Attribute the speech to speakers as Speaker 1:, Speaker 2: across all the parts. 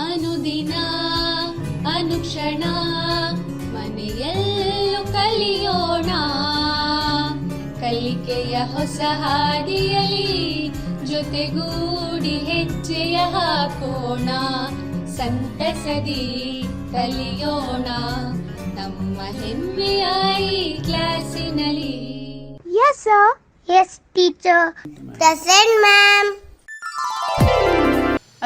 Speaker 1: ಅನುದಿನ ಅನುಕ್ಷಣ ಮನೆಯಲ್ಲೂ ಕಲಿಯೋಣ, ಕಲಿಕೆಯ ಹೊಸ ಹಾದಿಯಲಿ ಜೊತೆಗೂಡಿ ಹೆಜ್ಜೆಯ ಹಾಕೋಣ, ಸಂತಸದಿ ಕಲಿಯೋಣ ನಮ್ಮ ಹೆಮ್ಮೆಯ ಈ ಕ್ಲಾಸಿನಲ್ಲಿ.
Speaker 2: Yes, sir. Yes, teacher. Present, ma'am.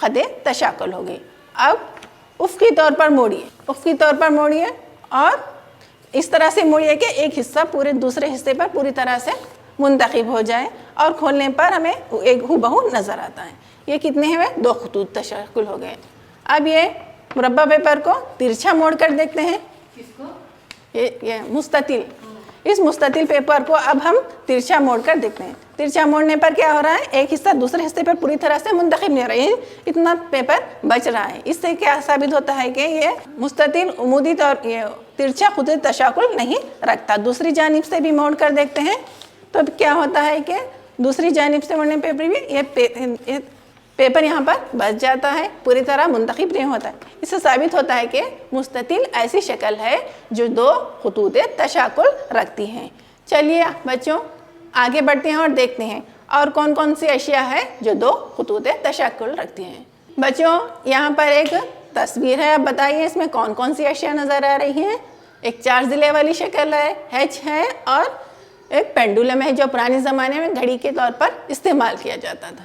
Speaker 3: خط تشاکل ہو گئی۔ اب افقی طور پر موڑیے، افقی طور پر موڑیے اور اس طرح سے موڑیے کہ ایک حصہ پورے دوسرے حصے پر پوری طرح سے منتخب ہو جائے اور کھولنے پر ہمیں ایک ہو بہو نظر آتا ہے۔ یہ کتنے ہوئے؟ 2 خطوط تشکل ہو گئے۔ اب یہ مربع پیپر کو ترچھا موڑ کر دیکھتے ہیں، یہ مستطیل، اس مستطیل پیپر کو اب ہم ترچھا موڑ کر دیکھتے ہیں۔ ترچھا موڑنے پر کیا ہو رہا ہے؟ ایک حصہ دوسرے حصے پر پوری طرح سے منتخب نہیں ہو رہا ہے، اتنا پیپر بچ رہا ہے۔ اس سے کیا ثابت ہوتا ہے کہ یہ مستطیل عمودی طور یہ ترچھا خطوط تشاکل نہیں رکھتا۔ دوسری جانب سے بھی موڑ کر دیکھتے ہیں تو کیا ہوتا ہے کہ دوسری جانب سے موڑنے پر بھی یہ پیپر یہاں پر بچ جاتا ہے، پوری طرح منتخب نہیں ہوتا ہے۔ اس سے ثابت ہوتا ہے کہ مستطیل ایسی شکل ہے جو 2 خطوط تشاکل رکھتی ہیں۔ چلیے بچوں آگے بڑھتے ہیں اور دیکھتے ہیں اور کون کون سی اشیاء ہے جو 2 خطوط تشاکل رکھتی ہیں۔ بچوں یہاں پر ایک تصویر ہے، اب بتائیے اس میں کون کون سی اشیاء نظر آ رہی ہیں؟ ایک 4 ضلع والی شکل ہے، ہیچ ہے اور ایک پینڈولم ہے جو پرانے زمانے میں گھڑی کے طور پر استعمال کیا جاتا تھا۔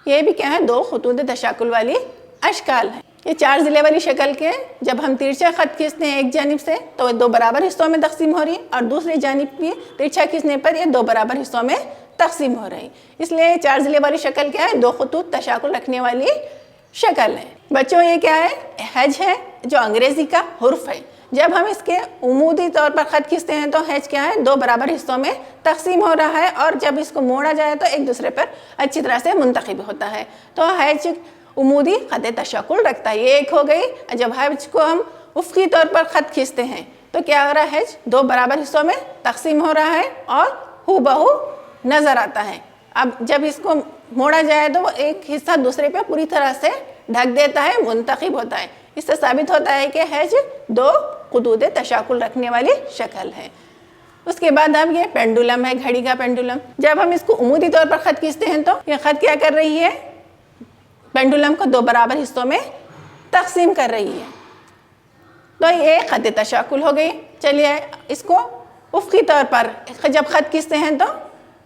Speaker 3: یہ بھی کیا ہے؟ 2 خطوط تشاکل والی اشکال ہے۔ یہ 4 ضلع والی شکل کے جب ہم ترچھا خط کھینچتے ہیں ایک جانب سے تو 2 برابر حصوں میں تقسیم ہو رہی اور دوسری جانب بھی ترچھا کھینچنے پر یہ 2 برابر حصوں میں تقسیم ہو رہی۔ اس لیے 4 ضلع والی شکل کیا ہے؟ 2 خطوط تشاکل رکھنے والی شکل ہے۔ بچوں یہ کیا ہے؟ ہیج ہے جو انگریزی کا حرف ہے۔ جب ہم اس کے عمودی طور پر خط کھینچتے ہیں تو ہیج کیا ہے؟ 2 برابر حصوں میں تقسیم ہو رہا ہے اور جب اس کو موڑا جائے تو ایک دوسرے پر اچھی طرح سے منتخب ہوتا ہے۔ تو ہیج عمودی خط تشاکل رکھتا ہے، یہ ایک ہو گئی۔ جب ہیج کو ہم افقی طور پر خط کھینچتے ہیں تو کیا ہو رہا ہے؟ ہیج 2 برابر حصوں میں تقسیم ہو رہا ہے اور ہو بہو نظر آتا ہے۔ اب جب اس کو موڑا جائے تو وہ ایک حصہ دوسرے پہ پوری طرح سے ڈھک دیتا ہے، منتخب ہوتا ہے۔ اس سے ثابت ہوتا ہے کہ ہیج 2 خطوط تشاکل رکھنے والی شکل ہے۔ اس کے بعد اب یہ پینڈولم ہے، گھڑی کا پینڈولم۔ جب ہم اس کو عمودی طور پر خط کھینچتے ہیں تو یہ خط کیا کر رہی ہے؟ پینڈولم کو 2 برابر حصوں میں تقسیم کر رہی ہے، تو یہ خط تشاکل ہو گئی۔ چلیے اس کو افقی طور پر جب خط کھینچتے ہیں تو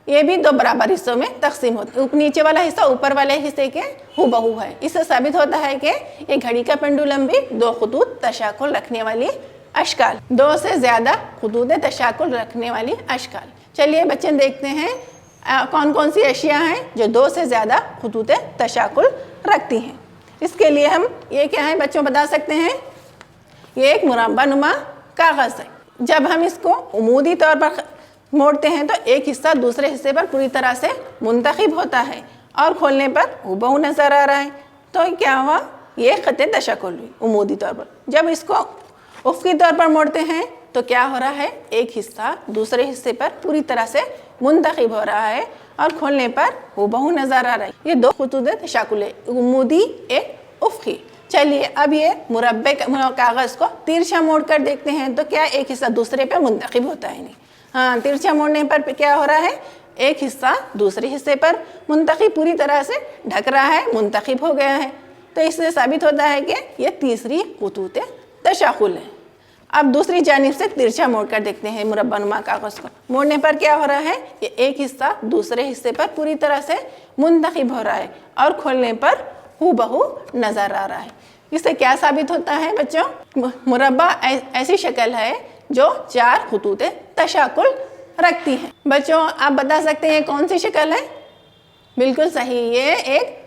Speaker 3: یہ بھی 2 برابر حصوں میں تقسیم ہوتا ہے، نیچے والا حصہ اوپر والے حصے کے ہو بہو ہے۔ اس سے ثابت ہوتا ہے کہ یہ گھڑی کا پینڈولم بھی 2 خطوط تشاکل رکھنے والی اشکال، 2 سے زیادہ خطوط تشاکل رکھنے والی اشکال۔ چلیے بچے دیکھتے ہیں کون کون سی اشیاء ہیں جو 2 سے زیادہ خطوط تشاکل رکھتی ہیں۔ اس کے لیے ہم یہ کیا ہے بچوں بتا سکتے ہیں؟ یہ ایک مربع نما کاغذ ہے۔ جب ہم اس کو عمودی طور پر موڑتے ہیں تو ایک حصہ دوسرے حصے پر پوری طرح سے منتخب ہوتا ہے اور کھولنے پر ہو نظر آ رہا ہے۔ تو کیا ہوا؟ یہ خط تشاکل ہوئی عمودی طور پر۔ جب اس کو افقی طور پر موڑتے ہیں تو کیا ہو رہا ہے؟ ایک حصہ دوسرے حصے پر پوری طرح سے منتخب ہو رہا ہے اور کھولنے پر ہو نظر آ رہا ہے۔ یہ 2 خطوط تشاکل ہے، عمودی ایک افقی۔ چلیے اب یہ مربع کاغذ کو ترچھا موڑ کر دیکھتے ہیں تو کیا ایک حصہ دوسرے پہ منتخب ہوتا ہے؟ نہیں، ہاں، ترچھا موڑنے پر کیا ہو رہا ہے؟ ایک حصہ دوسرے حصے پر منتخب پوری طرح سے ڈھک رہا ہے، منتخب ہو گیا ہے۔ تو اس سے ثابت ہوتا ہے کہ یہ تیسری خطوط تشاکل ہے۔ اب دوسری جانب سے ترچھا موڑ کر دیکھتے ہیں مربع نما کاغذ کو۔ موڑنے پر کیا ہو رہا ہے؟ یہ ایک حصہ دوسرے حصے پر پوری طرح سے منتخب ہو رہا ہے اور کھولنے پر ہو بہو نظر آ رہا ہے۔ اس سے کیا ثابت ہوتا ہے بچوں؟ مربع ایسی شکل ہے جو 4 خطوط تشاکل رکھتی ہے۔ بچوں آپ بتا سکتے ہیں یہ کون سی شکل ہے؟ بالکل صحیح، یہ ایک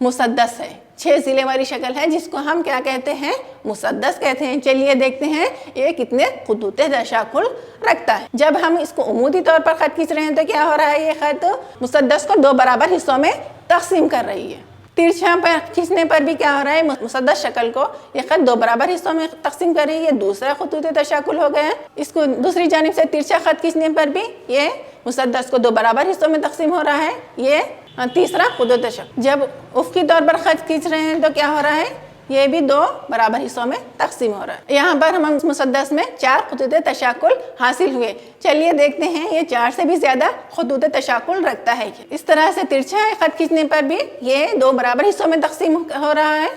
Speaker 3: مسدس ہے، 6 ضلع والی شکل ہے جس کو ہم کیا کہتے ہیں؟ مسدس کہتے ہیں۔ چلیے دیکھتے ہیں یہ کتنے خطوط تشاکل رکھتا ہے۔ جب ہم اس کو عمودی طور پر خط کھینچ رہے ہیں تو کیا ہو رہا ہے؟ یہ خط مسدس کو 2 برابر حصوں میں تقسیم کر رہی ہے۔ ترچھا پر کھینچنے پر بھی کیا ہو رہا ہے؟ مسدس شکل کو یہ خط 2 برابر حصوں میں تقسیم کر رہی ہے، یہ دوسرا خطوط تشاکل ہو گیا۔ اس کو دوسری جانب سے ترچھا خط کھینچنے پر بھی یہ مسدس کو 2 برابر حصوں میں تقسیم ہو رہا ہے، یہ تیسرا خطوط تشاکل۔ جب افقی طور پر خط کھینچ رہے ہیں تو کیا ہو رہا ہے؟ یہ بھی 2 برابر حصوں میں تقسیم ہو رہا ہے۔ یہاں پر ہم مسدس میں 4 خطوط تشاکل حاصل ہوئے۔ چلیے دیکھتے ہیں یہ 4 سے بھی زیادہ خطوط تشاکل رکھتا ہے۔ اس طرح سے ترچھا خط کھینچنے پر بھی یہ 2 برابر حصوں میں تقسیم ہو رہا ہے،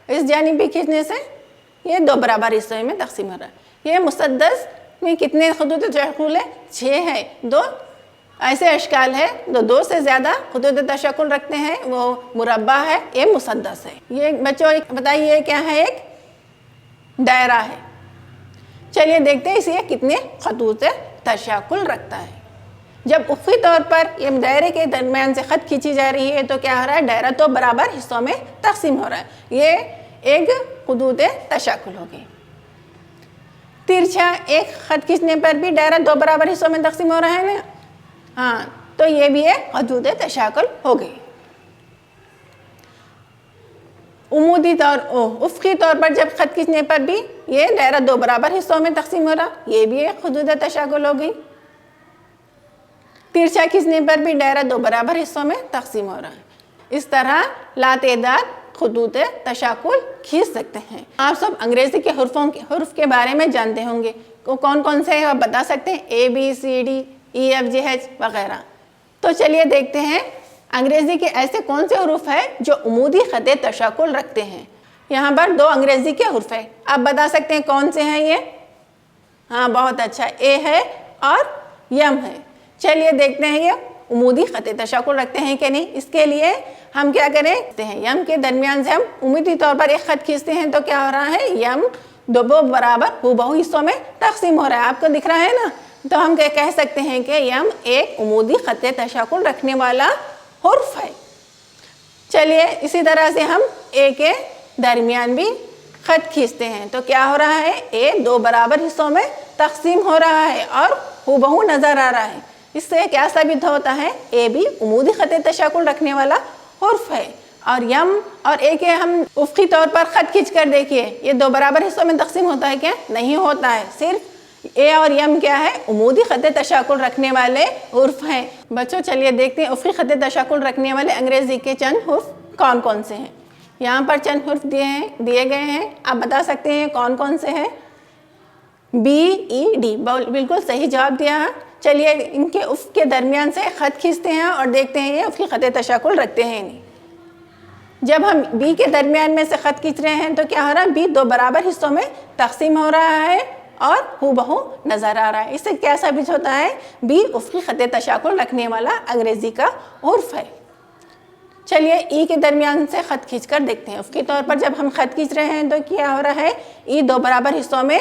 Speaker 3: اس جانب بھی کھینچنے سے یہ 2 برابر حصوں میں تقسیم ہو رہا ہے۔ یہ مسدس میں کتنے خطوط تشاکل ہے؟ 6 ہے، 2 ایسے اشکال ہے جو دو سے زیادہ خطوط تشکل رکھتے ہیں، وہ مربع ہے، یہ مسدس ہے۔ یہ بچوں بتائیے کیا ہے؟ ایک دائرہ ہے۔ چلیے دیکھتے ہیں اسے کتنے خطوط تشکل رکھتا ہے۔ جب افقی طور پر یہ دائرے کے درمیان سے خط کھینچی جا رہی ہے تو کیا ہو رہا ہے؟ دائرہ تو برابر حصوں میں تقسیم ہو رہا ہے، یہ ایک خطوط تشکل ہوگی۔ ترچھا ایک خط کھینچنے پر بھی دائرہ دو برابر حصوں میں تقسیم ہو رہا ہے نا، ہاں، تو یہ بھی ایک خطوط تشکل ہو گئی۔ عمودی طور افقی طور پر جب خط کھینچنے پر بھی یہ دائرہ دو برابر حصوں میں تقسیم ہو رہا، یہ بھی ایک خطوط تشکل ہو گئی۔ ترچھا کھینچنے پر بھی دائرہ دو برابر حصوں میں تقسیم ہو رہا ہے۔ اس طرح لاتعداد خطوط تشکل کھینچ سکتے ہیں۔ آپ سب انگریزی کے حروف کے بارے میں جانتے ہوں گے، کون کون سے آپ بتا سکتے ہیں؟ A B C D E F G H وغیرہ۔ تو چلیے دیکھتے ہیں انگریزی کے ایسے کون سے حروف ہیں جو عمودی خط تشکل رکھتے ہیں۔ یہاں پر دو انگریزی کے حروف ہیں، آپ بتا سکتے ہیں کون سے ہیں یہ؟ ہاں بہت اچھا، اے ہے اور یم ہے۔ چلیے دیکھتے ہیں یہ عمودی خط تشکل رکھتے ہیں کہ نہیں۔ اس کے لیے ہم کیا کریں؟ یم کے درمیان سے ہم عمودی طور پر ایک خط کھینچتے ہیں تو کیا ہو رہا ہے؟ یم دو برابر ہو حصوں میں تقسیم ہو رہا ہے، آپ کو دکھ رہا ہے نا؟ تو ہم کہہ سکتے ہیں کہ یم ایک عمودی خط تشکل رکھنے والا حرف ہے۔ چلیے اسی طرح سے ہم اے کے درمیان بھی خط کھینچتے ہیں تو کیا ہو رہا ہے؟ اے دو برابر حصوں میں تقسیم ہو رہا ہے اور ہو نظر آ رہا ہے۔ اس سے کیا ثابت ہوتا ہے؟ اے بھی عمودی خط تشکل رکھنے والا حرف ہے۔ اور یم اور اے کے ہم افقی طور پر خط کھینچ کر دیکھیے، یہ دو برابر حصوں میں تقسیم ہوتا ہے کیا؟ نہیں ہوتا ہے، صرف اے اور یم کیا ہے؟ عمودی خط تشکل رکھنے والے حروف ہیں۔ بچوں چلیے دیکھتے ہیں افقی خط تشکل رکھنے والے انگریزی کے چند حروف کون کون سے ہیں۔ یہاں پر چند حروف دیے گئے ہیں، آپ بتا سکتے ہیں کون کون سے ہیں؟ بی ای ڈی، بالکل صحیح جواب دیا ہے۔ چلیے ان کے افق کے درمیان سے خط کھینچتے ہیں اور دیکھتے ہیں یہ افقی خط تشکل رکھتے ہیں نہیں۔ جب ہم بی کے درمیان میں سے خط کھینچ رہے ہیں تو کیا ہو رہا ہے؟ بی دو برابر حصوں میں تقسیم ہو رہا ہے اور ہو نظر آ رہا ہے۔ اس سے کیا ثابت ہوتا ہے؟ بی افقی خط تشکل رکھنے والا انگریزی کا حرف ہے۔ چلیے ای کے درمیان سے خط کھینچ کر دیکھتے ہیں۔ افقی طور پر جب ہم خط کھینچ رہے ہیں تو کیا ہو رہا ہے؟ ای دو برابر حصوں میں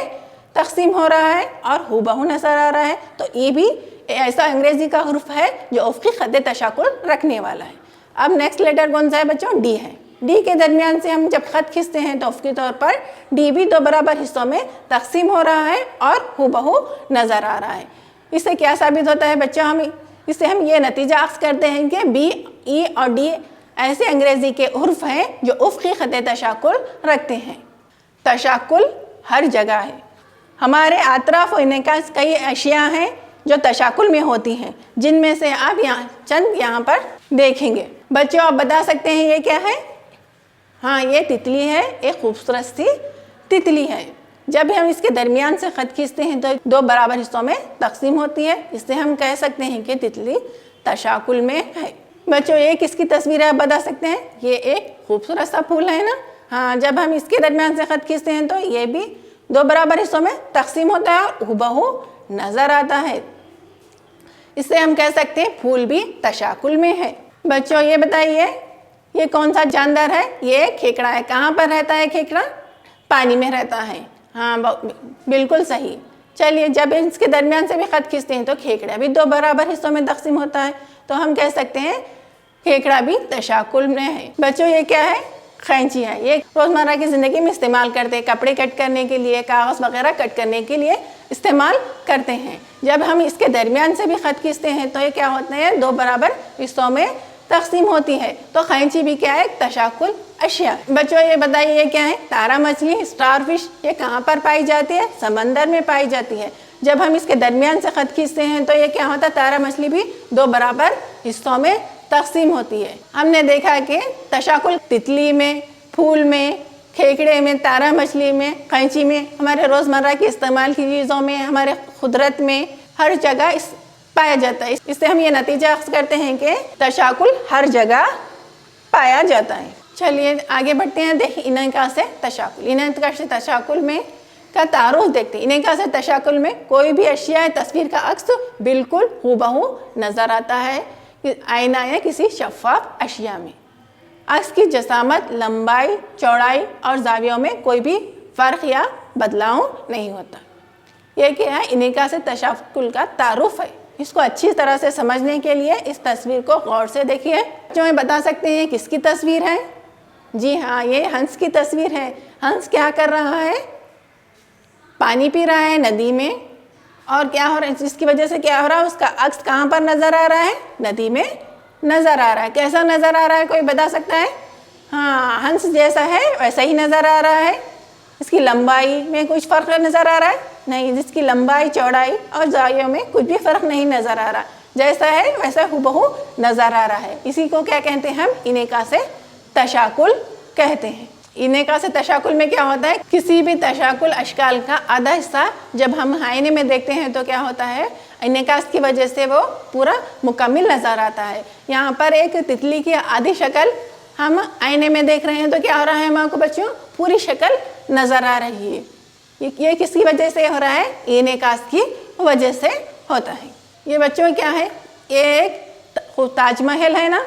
Speaker 3: تقسیم ہو رہا ہے اور ہو نظر آ رہا ہے، تو ای بھی ایسا انگریزی کا حرف ہے جو افقی خط تشکل رکھنے والا ہے۔ اب نیکسٹ لیٹر کون سا ہے بچوں؟ ڈی ہے۔ ڈی کے درمیان سے ہم جب خط کھینچتے ہیں تو افقی طور پر ڈی بھی دو برابر حصوں میں تقسیم ہو رہا ہے اور ہو نظر آ رہا ہے۔ اس سے کیا ثابت ہوتا ہے بچوں؟ اس سے ہم یہ نتیجہ اخذ کرتے ہیں کہ بی ای اور ڈی ایسے انگریزی کے حروف ہیں جو افقی خط تشکل رکھتے ہیں۔ تشکل ہر جگہ ہے، ہمارے اطراف و انعکاس کئی اشیاء ہیں جو تشکل میں ہوتی ہیں، جن میں سے آپ یہاں پر دیکھیں گے۔ بچوں آپ بتا سکتے ہیں یہ کیا ہے؟ ہاں یہ تتلی ہے، ایک خوبصورت سی تتلی ہے۔ جب ہم اس کے درمیان سے خط کھینچتے ہیں تو دو برابر حصوں میں تقسیم ہوتی ہے، اس سے ہم کہہ سکتے ہیں کہ تتلی تشکل میں ہے۔ بچوں یہ کس کی تصویر ہے آپ بتا سکتے ہیں؟ یہ ایک خوبصورت سا پھول ہے نا، ہاں جب ہم اس کے درمیان سے خط کھینچتے ہیں تو یہ بھی دو برابر حصوں میں تقسیم ہوتا ہے اور ہو نظر آتا ہے۔ اس سے ہم کہہ سکتے ہیں پھول بھی تشکل میں ہے۔ بچوں یہ بتائیے یہ کون سا جاندار ہے؟ یہ کھیکڑا ہے۔ کہاں پر رہتا ہے کھیکڑا؟ پانی میں رہتا ہے، ہاں بالکل صحیح۔ چلیے جب اس کے درمیان سے بھی خط کھینچتے ہیں تو کھیکڑا بھی دو برابر حصوں میں تقسیم ہوتا ہے، تو ہم کہہ سکتے ہیں کھیکڑا بھی تشکل میں ہے۔ بچوں یہ کیا ہے؟ خینچی ہے۔ یہ روزمرہ کی زندگی میں استعمال کرتے ہیں، کپڑے کٹ کرنے کے لیے، کاغذ وغیرہ کٹ کرنے کے لیے استعمال کرتے ہیں۔ جب ہم اس کے درمیان سے بھی خط کھینچتے ہیں تو یہ کیا ہوتا ہے؟ دو برابر حصوں میں تقسیم ہوتی ہے، تو خینچی بھی کیا ہے؟ تشکل اشیاء۔ بچوں یہ بتائیے یہ کیا ہے؟ تارا مچھلی، اسٹار فش، یہ کہاں پر پائی جاتی ہے؟ سمندر میں پائی جاتی ہے۔ جب ہم اس کے درمیان سے خط کھینچتے ہیں تو یہ کیا ہوتا ہے؟ تارا مچھلی بھی دو برابر حصوں میں تقسیم ہوتی ہے۔ ہم نے دیکھا کہ تشکل تتلی میں، پھول میں، کھیکڑے میں، تارا مچھلی میں، خینچی میں، ہمارے روزمرہ کی استعمال کی چیزوں میں، ہمارے قدرت میں، ہر جگہ پایا جاتا ہے۔ اس سے ہم یہ نتیجہ اخذ کرتے ہیں کہ تشکل ہر جگہ پایا جاتا ہے۔ چلیے آگے بڑھتے ہیں۔ دیکھیں انعکاس سے تشکل۔ انعکاس سے تشکل میں کا تعارف دیکھتے ہیں. انعکاس تشاکل میں کوئی بھی اشیاء تصویر کا عکس بالکل ہو بہو نظر آتا ہے آئینہ یا کسی شفاف اشیاء میں. عکس کی جسامت، لمبائی، چوڑائی اور زاویوں میں کوئی بھی فرق یا بدلاؤ نہیں ہوتا. یہ کیا ہے؟ انعکاس تشاکل کا تعارف ہے. اس کو اچھی طرح سے سمجھنے کے لیے اس تصویر کو غور سے دیکھیے. جو ہم بتا سکتے ہیں کس کی تصویر ہے؟ جی ہاں، یہ ہنس کی تصویر ہے. ہنس کیا کر رہا ہے؟ پانی پی رہا ہے ندی میں. اور کیا ہو رہا ہے؟ جس کی وجہ سے کیا ہو رہا ہے؟ اس کا عکس کہاں پر نظر آ رہا ہے؟ ندی میں نظر آ رہا ہے. کیسا نظر آ رہا ہے؟ کوئی بتا سکتا ہے؟ ہاں، ہنس جیسا ہے ویسا ہی نظر آ رہا ہے. اس کی لمبائی میں کچھ فرق نظر آ رہا ہے؟ نہیں. جس کی لمبائی، چوڑائی اور زاویوں میں کچھ بھی فرق نہیں نظر آ رہا. جیسا ہے ویسا ہو نظر آ رہا ہے. اسی کو کیا کہتے ہیں ہم؟ انعکاس تشاکل کہتے ہیں. انعکاس تشاکل میں کیا ہوتا ہے؟ کسی بھی تشاکل اشکال کا آدھا حصہ جب ہم آئینے میں دیکھتے ہیں تو کیا ہوتا ہے؟ انعکاس کی وجہ سے وہ پورا مکمل نظر آتا ہے. یہاں پر ایک تتلی کی آدھی شکل ہم آئینے میں دیکھ رہے ہیں تو کیا ہو رہا ہے ہمارے کو بچوں؟ پوری شکل نظر آ رہی ہے. یہ کس کی وجہ سے ہو رہا ہے؟ انعکاس کی وجہ سے ہوتا ہے. یہ بچوں کیا ہے؟ یہ ایک تاج محل ہے نا.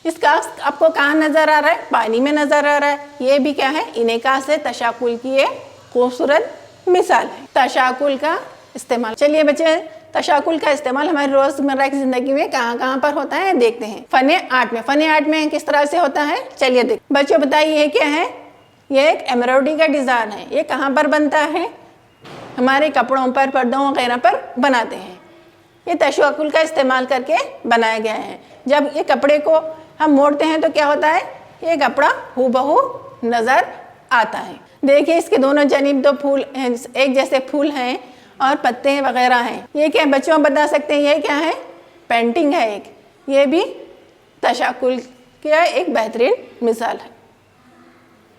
Speaker 3: اس کا آپ کو کہاں نظر آ رہا ہے؟ پانی میں نظر آ رہا ہے. یہ بھی کیا ہے؟ انعکاس تشاکل کی ایک خوبصورت مثال ہے. تشاکل کا استعمال. چلیے بچے، تشاکل کا استعمال ہماری روزمرہ کی زندگی میں کہاں کہاں پر ہوتا ہے دیکھتے ہیں. فن آرٹ میں. فن آرٹ میں کس طرح سے ہوتا ہے؟ چلیے دیکھ. بچوں بتائیے یہ کیا ہے؟ یہ ایک ایمبرائڈری کا ڈیزائن ہے. یہ کہاں پر بنتا ہے؟ ہمارے کپڑوں پر، پردوں وغیرہ پر بناتے ہیں. یہ تشاکل کا استعمال کر کے بنایا گیا ہے. جب یہ کپڑے کو ہم موڑتے ہیں تو کیا ہوتا ہے؟ یہ کپڑا ہو بہو نظر آتا ہے. دیکھیے اس کے دونوں جانب دو پھول ہیں، ایک جیسے پھول ہیں اور پتے وغیرہ ہیں. یہ کیا بچوں بتا سکتے ہیں؟ یہ کیا ہے؟ پینٹنگ ہے ایک. یہ بھی تشاکل کا ایک بہترین مثال ہے.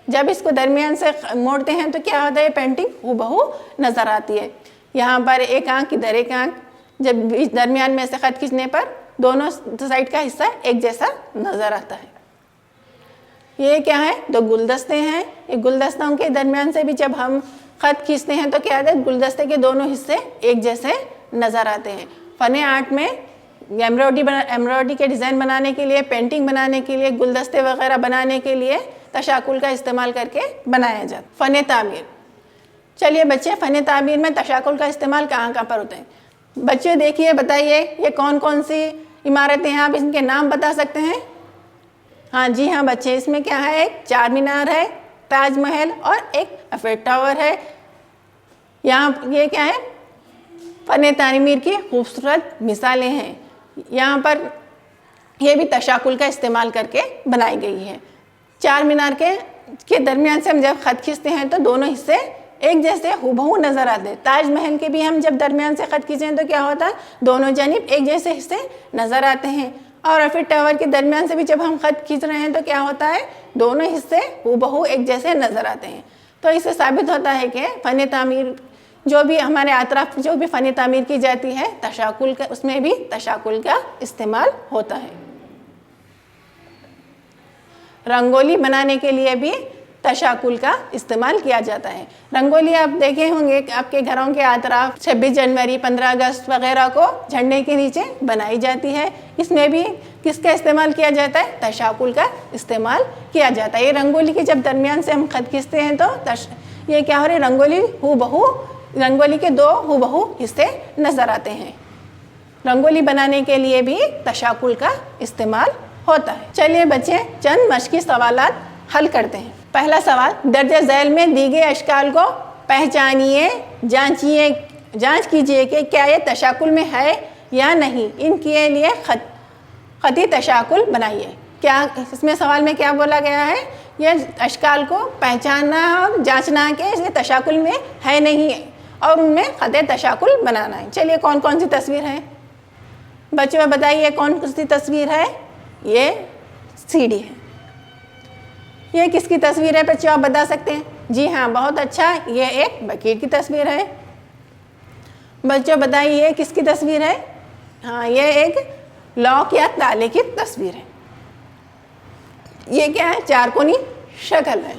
Speaker 3: جب اس کو درمیان سے موڑتے ہیں تو کیا ہوتا ہے؟ پینٹنگ ہو بہو نظر آتی ہے. یہاں پر ایک آنکھ، ادھر ایک آنکھ. جب درمیان میں سے خط کھینچنے پر دونوں سائڈ کا حصہ ایک جیسا نظر آتا ہے. یہ کیا ہے؟ دو گلدستے ہیں. یہ گلدستوں کے درمیان سے بھی جب ہم خط کھینچتے ہیں تو کیا ہوتا ہے؟ گلدستے کے دونوں حصے ایک جیسے نظر آتے ہیں. فن آرٹ میں ایمبرائڈری کے ڈیزائن بنانے کے لیے، پینٹنگ بنانے کے لیے، گلدستے وغیرہ بنانے کے لیے تشاکل کا استعمال کر کے بنایا جاتا. فن تعمیر. چلیے بچے، فن تعمیر میں تشاکل کا استعمال کہاں کہاں پر ہوتا ہے؟ بچے دیکھیے، بتائیے یہ کون کون سی عمارتیں ہیں؟ آپ ان کے نام بتا سکتے ہیں؟ ہاں جی ہاں بچے، اس میں کیا ہے؟ ایک چار مینار ہے، تاج محل اور ایک ایفل ٹاور ہے. یہاں یہ کیا ہے؟ فن تعمیر کی خوبصورت مثالیں ہیں. یہاں پر یہ بھی تشاکل کا استعمال کر کے بنائی گئی ہے. چار مینار کے درمیان سے ہم جب خط کھینچتے ہیں تو دونوں حصے ایک جیسے ہو نظر آتے ہیں. تاج محل کے بھی ہم جب درمیان سے خط کھینچیں تو کیا ہوتا ہے؟ دونوں جانب ایک جیسے حصے نظر آتے ہیں. اور ایفل ٹاور کے درمیان سے بھی جب ہم خط کھینچ رہے ہیں تو کیا ہوتا ہے؟ دونوں حصے ہو ایک جیسے نظر آتے ہیں. تو اس سے ثابت ہوتا ہے کہ فن تعمیر جو بھی ہمارے اطراف جو بھی فن تعمیر کی جاتی ہے تشاکل کا، اس میں بھی تشاکل کا استعمال ہوتا ہے. رنگولی بنانے کے لیے بھی تشاکل کا استعمال کیا جاتا ہے. رنگولی آپ دیکھے ہوں گے آپ کے گھروں کے اطراف 26 جنوری، 15 اگست وغیرہ کو جھنڈے کے نیچے بنائی جاتی ہے. اس میں بھی کس کا استعمال کیا جاتا ہے؟ تشاکل کا استعمال کیا جاتا ہے. یہ رنگولی کے جب درمیان سے ہم خط کھینچتے ہیں تو یہ کیا ہو رہا ہے؟ رنگولی کے دو ہو بہو حصے نظر آتے ہیں. رنگولی بنانے کے لیے بھی تشاکل کا استعمال ہوتا ہے. چلیے بچے چند مشقی سوالات حل کرتے ہیں. پہلا سوال، درج ذیل میں دی گئے اشکال کو پہچانیے، جانچ کیجئے کہ کیا یہ تشاکل میں ہے یا نہیں. ان کے لیے خطی تشاکل بنائیے. کیا اس میں سوال میں کیا بولا گیا ہے؟ یہ اشکال کو پہچاننا اور جانچنا کہ یہ تشاکل میں ہے نہیں ہے اور ان میں خط تشاکل بنانا ہے. چلیے کون کون سی تصویر ہے بچوں بتائیے؟ کون سی تصویر ہے؟ یہ سیڑھی ہے. یہ کس کی تصویر ہے بچوں؟ آپ بتا سکتے ہیں؟ جی ہاں بہت اچھا، یہ ایک بکیٹ کی تصویر ہے. بچوں بتائیے یہ کس کی تصویر ہے؟ ہاں یہ ایک لاک یا تالے کی تصویر ہے. یہ کیا ہے؟ چارکونی شکل ہے.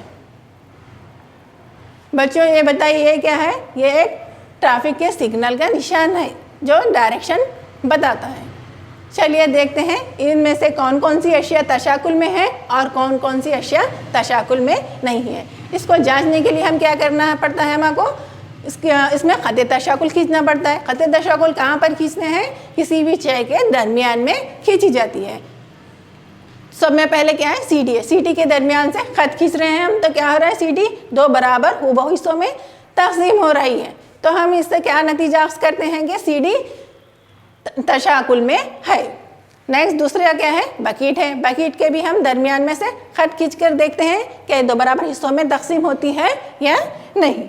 Speaker 3: بچوں یہ بتائیے یہ کیا ہے؟ یہ ایک ٹریفک کے سگنل کا نشان ہے جو ڈائریکشن بتاتا ہے۔ چلیے دیکھتے ہیں ان میں سے کون کون سی اشیاء تشاکل میں ہے اور کون کون سی اشیاء تشاکل میں نہیں ہے۔ اس کو جانچنے کے لیے ہم کیا کرنا پڑتا ہے؟ ہم کو اس میں خط تشاکل کھینچنا پڑتا ہے۔ خط تشاکل کہاں پر کھینچتے ہیں؟ کسی بھی چھ کے درمیان میں کھینچی جاتی ہے۔ سب میں پہلے کیا ہے؟ سی ڈی ہے۔ سی ڈی کے درمیان سے خط کھینچ رہے ہیں ہم، تو کیا ہو رہا ہے؟ سی ڈی دو برابر ہو حصوں میں تقسیم ہو رہی ہے، تو ہم اس سے کیا نتیجہ اخذ کرتے ہیں کہ سی ڈی تشاکل میں ہے۔ نیکسٹ دوسرا کیا ہے؟ بکیٹ ہے۔ بکیٹ کے بھی ہم درمیان میں سے خط کھینچ کر دیکھتے ہیں کہ دو برابر حصوں میں تقسیم ہوتی ہے یا نہیں۔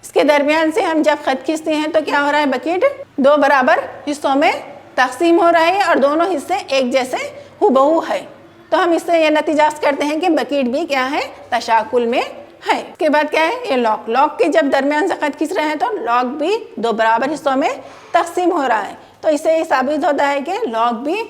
Speaker 3: اس کے درمیان سے ہم جب خط کھینچتے ہیں تو کیا ہو رہا ہے؟ بکیٹ دو برابر حصوں میں تقسیم ہو رہا ہے اور دونوں حصے ایک جیسے ہو ہے، تو ہم اس سے یہ نتیجہ اخذ کرتے ہیں کہ بکیٹ بھی کیا ہے؟ تشاکل میں ہے۔ اس کے بعد کیا ہے؟ یہ لاک۔ لاک کے جب درمیان سے خط کھینچ رہے ہیں تو لاک بھی دو برابر حصوں میں تقسیم ہو رہا ہے، تو اس سے یہ ثابت ہوتا ہے کہ لاک بھی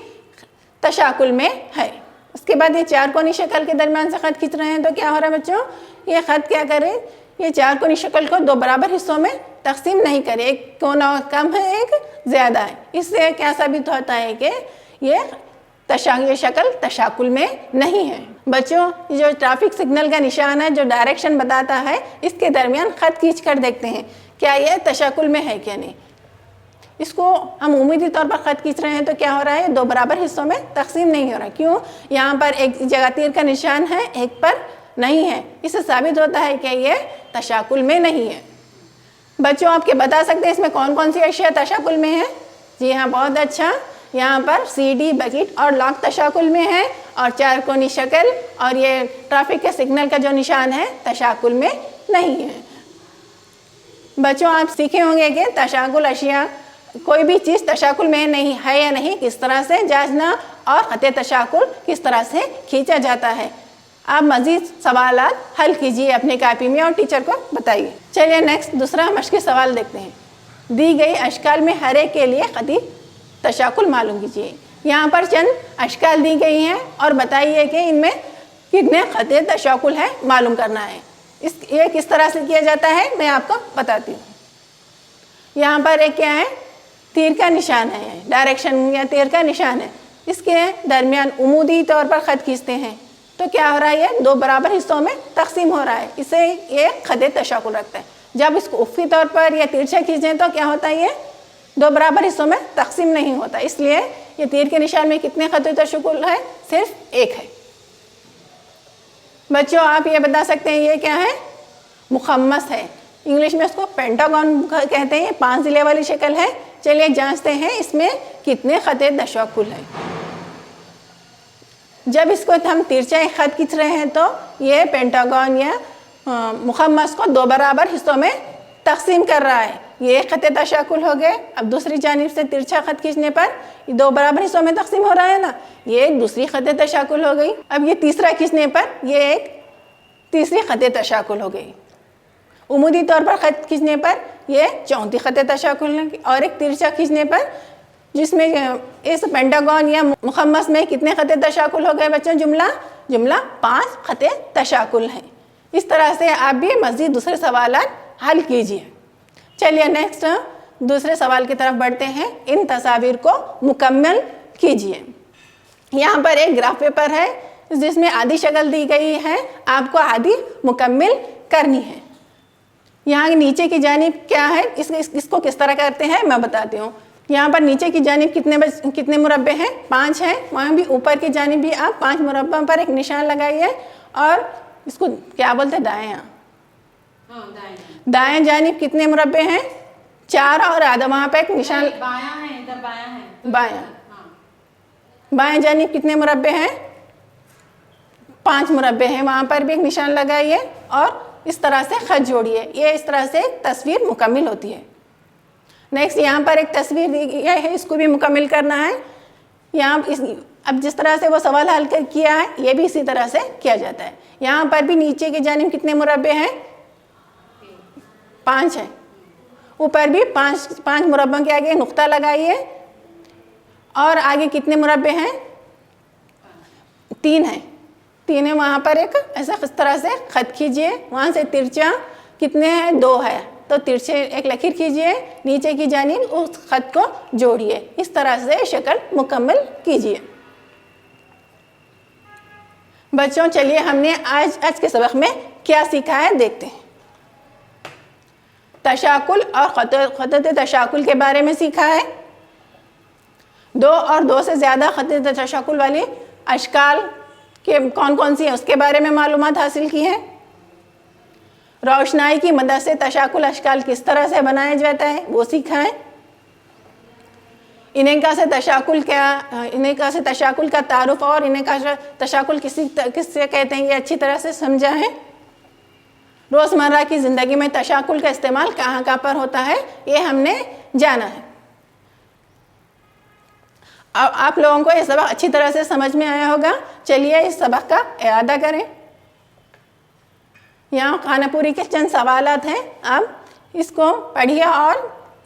Speaker 3: تشاکل میں ہے۔ اس کے بعد یہ چار کونی شکل کے درمیان سے خط کھینچ رہے ہیں تو کیا ہو رہا ہے بچوں؟ یہ خط کیا کرے؟ یہ چار کونی شکل کو دو برابر حصوں میں تقسیم نہیں کرے، ایک کونا کم ہے ایک زیادہ ہے۔ اس سے کیا ثابت ہوتا ہے کہ یہ شکل تشاکل میں نہیں ہے۔ بچوں جو ٹریفک سگنل کا نشان ہے جو ڈائریکشن بتاتا ہے، اس کے درمیان خط کھینچ کر دیکھتے ہیں کیا یہ تشاکل میں ہے کیا نہیں۔ اس کو ہم عمودی طور پر خط کھینچ رہے ہیں تو کیا ہو رہا ہے؟ دو برابر حصوں میں تقسیم نہیں ہو رہا۔ کیوں؟ یہاں پر ایک جگہ تیر کا نشان ہے، ایک پر نہیں ہے، اس سے ثابت ہوتا ہے کہ یہ تشاکل میں نہیں ہے۔ بچوں آپ کے بتا سکتے ہیں اس میں کون کون سی اشیاء تشاکل میں ہے؟ جی ہاں، بہت اچھا۔ یہاں پر سی ڈی، بکیٹ اور لاک تشاکل میں ہے، اور چار کونی شکل اور یہ ٹریفک کے سگنل کا جو نشان ہے تشاکل میں نہیں ہے۔ بچوں آپ سیکھے ہوں گے کہ تشاکل اشیاء کوئی بھی چیز تشاکل میں نہیں ہے یا نہیں کس طرح سے جانچنا اور خط تشاکل کس طرح سے کھینچا جاتا ہے۔ آپ مزید سوالات حل کیجیے اپنی کاپی میں اور ٹیچر کو بتائیے۔ چلیے نیکسٹ دوسرا مشقی سوال دیکھتے ہیں۔ دی گئی اشکال میں ہر ایک کے لیے خطی تشاکل معلوم کیجیے۔ یہاں پر چند اشکال دی گئی ہیں اور بتائیے کہ ان میں کتنے خط تشاکل ہے معلوم کرنا ہے۔ یہ کس طرح سے کیا جاتا ہے میں آپ کو بتاتی ہوں۔ یہاں پر ایک کیا ہے؟ تیر کا نشان ہے، ڈائریکشن یا تیر کا نشان ہے۔ اس کے درمیان عمودی طور پر خط کھینچتے ہیں تو کیا ہو رہا ہے؟ یہ دو برابر حصوں میں تقسیم ہو رہا ہے، اسے یہ خط تشاکل رکھتا ہے۔ جب اس کو افقی طور پر یا ترچھا کھینچیں تو کیا ہوتا ہے؟ یہ دو برابر حصوں میں تقسیم نہیں ہوتا، اس لیے یہ تیر کے نشان میں کتنے خط تشاکل ہے؟ صرف ایک ہے۔ بچوں آپ یہ بتا سکتے ہیں یہ کیا ہے؟ مخمس ہے، انگلش میں اس کو پینٹاگون کہتے ہیں، 5 ضلع والی شکل ہے۔ چلیے جانچتے ہیں اس میں کتنے خط تشاکل ہے۔ جب اس کو ہم ترچھا خط کھینچ رہے ہیں تو یہ پینٹاگون یا مخمس کو دو برابر حصوں میں تقسیم کر رہا ہے، یہ خط تشاکل ہو گئے۔ اب دوسری جانب سے ترچھا خط کھینچنے پر دو برابر حصوں میں تقسیم ہو رہا ہے نا، یہ ایک دوسری خط تشاکل ہو گئی۔ اب یہ تیسرا کھینچنے پر یہ ایک تیسری خط تشاکل ہو گئی۔ عمودی طور پر خط کھینچنے پر یہ چوتھی خط تشاکل ہے، اور ایک ترچھا کھینچنے پر جس میں اس پینٹاگون یا مخمس میں کتنے خط تشاکل ہو گئے بچوں؟ جملہ 5 خط تشاکل ہیں۔ اس طرح سے آپ بھی مزید دوسرے سوالات حل کیجیے۔ چلیے نیکسٹ دوسرے سوال کی طرف بڑھتے ہیں۔ ان تصاویر کو مکمل کیجیے۔ یہاں پر ایک گراف پیپر ہے جس میں آدھی شکل دی گئی ہے، آپ کو آدھی مکمل کرنی ہے۔ یہاں نیچے کی جانب کیا ہے؟ اس کو کس طرح کرتے ہیں میں بتاتی ہوں۔ یہاں پر نیچے کی جانب کتنے مربع ہیں؟ 5 ہیں۔ وہاں بھی اوپر کی جانب بھی آپ 5 مربع پر ایک نشان لگائیے، اور اس کو کیا بولتے ہیں؟ دائیں۔ دائیں جانب کتنے مربع ہیں؟ 4 اور آدھا، وہاں پہ ایک نشان۔ بائیں جانب کتنے مربع ہیں؟ 5 مربع ہیں، وہاں پر بھی ایک نشان لگائیے اور اس طرح سے خط جوڑیے۔ یہ اس طرح سے تصویر مکمل ہوتی ہے۔ نیکسٹ یہاں پر ایک تصویر دی گئی ہے، اس کو بھی مکمل کرنا ہے۔ یہاں اب جس طرح سے وہ سوال حل کیا ہے یہ بھی اسی طرح سے کیا جاتا ہے۔ یہاں پر بھی نیچے کی جانب کتنے مربع ہیں؟ 5 ہیں۔ اوپر بھی 5 مربع کے آگے نقطہ لگائیے، اور آگے کتنے مربع ہیں؟ 3 ہیں۔ 3 ہے, وہاں پر ایک ایسا اس طرح سے خط کھیجیے, وہاں سے ترچا کتنے ہیں 2 ہے, تو ترچے ایک لکیر کیجیے, نیچے کی جانب اس خط کو جوڑیے, اس طرح سے شکل مکمل کیجیے. بچوں چلیے ہم نے آج کے سبق میں کیا سیکھا ہے دیکھتے ہیں. تشاکل اور خطوط تشاکل کے بارے میں سیکھا ہے. 2 اور 2 سے زیادہ خطوط تشاکل والی اشکال کے کون کون سی ہیں اس کے بارے میں معلومات حاصل کی ہیں. روشنائی کی مدد سے تشاکل اشکال کس طرح سے بنایا جاتا ہے وہ سیکھا ہے. انعکاس سے تشاکل کا تعارف اور انعکاس تشاکل کس سے کہتے ہیں یہ اچھی طرح سے سمجھا ہے. روزمرہ کی زندگی میں تشاکل کا استعمال کہاں کہاں پر ہوتا ہے یہ ہم نے جانا ہے. آپ لوگوں کو یہ سبق اچھی طرح سے سمجھ میں آیا ہوگا. چلیے اس سبق کا اعادہ کریں. یہاں خانہ پوری کے چند سوالات ہیں, آپ اس کو پڑھیے اور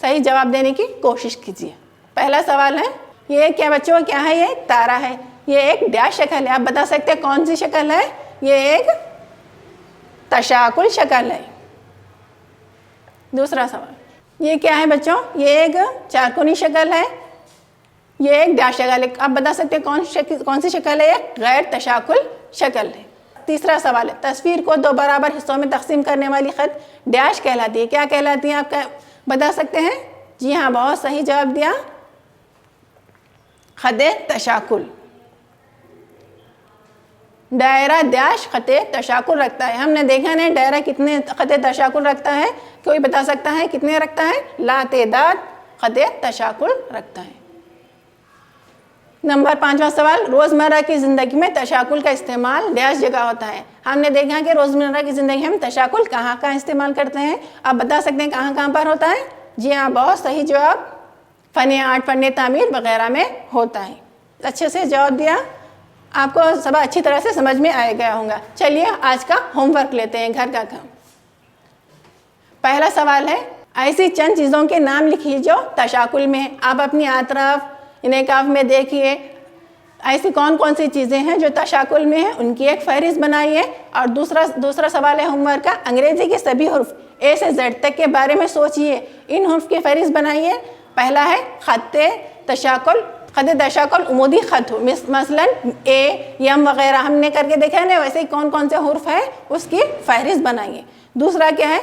Speaker 3: صحیح جواب دینے کی کوشش کیجیے. پہلا سوال ہے, یہ کیا بچوں کیا ہے, یہ ایک تارا ہے, یہ ایک ڈیش شکل ہے, آپ بتا سکتے ہیں کون سی شکل ہے, یہ ایک تشاکل شکل ہے. دوسرا سوال, یہ کیا ہے بچوں, یہ ایک چارکونی شکل ہے, یہ ایک ڈیش شکل ہے, آپ بتا سکتے ہیں کون سی شکل ہے, یہ غیر تشاکل شکل ہے. تیسرا سوال ہے, تصویر کو 2 برابر حصوں میں تقسیم کرنے والی خط ڈیش کہلاتی ہے, کیا کہلاتی ہے, آپ بتا سکتے ہیں. جی ہاں, بہت صحیح جواب دیا, خط تشاکل. دائرہ ڈیش خط تشاکل رکھتا ہے. ہم نے دیکھا نہیں دائرہ کتنے خط تشاکل رکھتا ہے, کوئی بتا سکتا ہے کتنے رکھتا ہے, لا تعداد خط تشاکل رکھتا ہے. نمبر 5واں سوال, روزمرہ کی زندگی میں تشاکل کا استعمال ڈیش جگہ ہوتا ہے. ہم نے دیکھا کہ روزمرہ کی زندگی میں تشاکل کہاں کہاں استعمال کرتے ہیں, آپ بتا سکتے ہیں کہاں کہاں پر ہوتا ہے. جی ہاں, بہت صحیح جواب, فن آرٹ, فن تعمیر وغیرہ میں ہوتا ہے. اچھے سے جواب دیا, آپ کو سبق اچھی طرح سے سمجھ میں آ گیا ہوگا. چلیے آج کا ہوم ورک لیتے ہیں, گھر کا کام. پہلا سوال ہے, ایسی چند چیزوں کے نام لکھیے جو تشاکل میں ہیں. آپ اپنی اطراف انعکاف میں دیکھیے ایسی کون کون سی چیزیں ہیں جو تشاکل میں ہیں, ان کی ایک فہرست بنائیے. اور دوسرا سوال ہے ہوم ورک کا, انگریزی کے سبھی حروف اے سے زیڈ تک کے بارے میں سوچیے, ان حروف کی فہرست بنائیے. پہلا ہے خط تشاکل. خط تشاکل عمودی خط ہو, مثلا اے, یم وغیرہ ہم نے کر کے دیکھا ہے نا, ویسے ہی کون کون سے حروف ہیں اس کی فہرست بنائیے. دوسرا کیا ہے,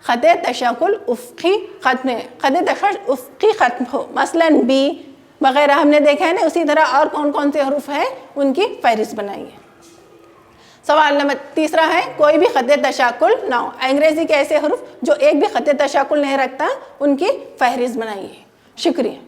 Speaker 3: خط تشاکل افقی خط میں, خط تشاکل افقی خط ہو, مثلا بی وغیرہ ہم نے دیکھا ہے نا, اسی طرح اور کون کون سے حروف ہیں ان کی فہرست بنائیے. سوال نمبر 3 ہے, کوئی بھی خط تشاکل نہ ہو. انگریزی کے ایسے حروف جو ایک بھی خط تشاکل نہیں رکھتا, ان کی فہرست بنائیے. شکریہ.